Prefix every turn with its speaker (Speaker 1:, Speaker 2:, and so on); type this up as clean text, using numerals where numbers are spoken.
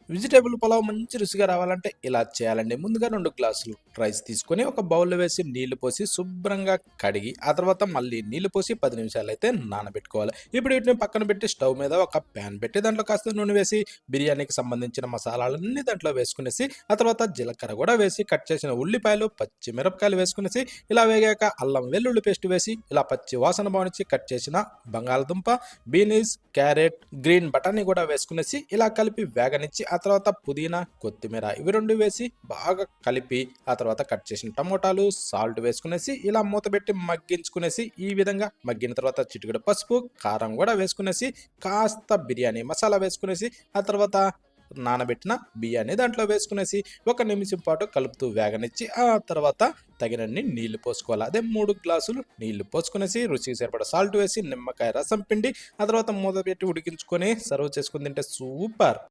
Speaker 1: Vegetable pulao మంచి రుచిగా రావాలంటే ఇలా చేయాలండి. ముందుగా 2 గ్లాసులు రైస్ తీసుకొని ఒక బౌల్‌లో వేసి నీళ్లు పోసి శుభ్రంగా కడిగి, ఆ తర్వాత మళ్ళీ నీళ్లు పోసి 10 నిమిషాలైతే నానబెట్టుకోవాలి. ఇప్పుడు వీటిని పక్కన పెట్టి స్టవ్ మీద ఒక ప్యాన్ పెట్టి దాంట్లో కాస్త నూనె వేసి బిర్యానీకి సంబంధించిన మసాలాలన్నీ దాంట్లో వేసుకునేసి, ఆ తర్వాత జీలకర్ర కూడా వేసి కట్ చేసిన ఉల్లిపాయలు, పచ్చిమిరపకాయలు వేసుకునేసి ఇలా వేగాక అల్లం వెల్లుల్లి పేస్ట్ వేసి ఇలా పచ్చి వాసన పోనిచ్చి కట్ చేసిన బంగాళదుంప, బీనీస్, క్యారెట్, గ్రీన్ బటానీ కూడా వేసుకునేసి ఇలా కలిపి వేగనిచ్చి ఆ తర్వాత పుదీనా, కొత్తిమీర ఇవి 2 వేసి బాగా కలిపి ఆ తర్వాత కట్ చేసిన టమోటాలు, సాల్ట్ వేసుకునేసి ఇలా మూతపెట్టి మగ్గించుకునేసి ఈ విధంగా మగ్గిన తర్వాత చిటికెడు పసుపు, కారం కూడా వేసుకునేసి కాస్త బిర్యానీ మసాలా వేసుకునేసి ఆ తర్వాత నానబెట్టిన బియ్యాన్ని దాంట్లో వేసుకునేసి ఒక నిమిషం పాటు కలుపుతూ వేగనిచ్చి ఆ తర్వాత తగినన్ని నీళ్లు పోసుకోవాలి. అదే 3 గ్లాసులు నీళ్లు పోసుకునేసి రుచికి సరిపడా సాల్ట్ వేసి నిమ్మకాయ రసం పిండి ఆ తర్వాత మూత పెట్టి ఉడికించుకొని సర్వ్ చేసుకుని తింటే సూపర్.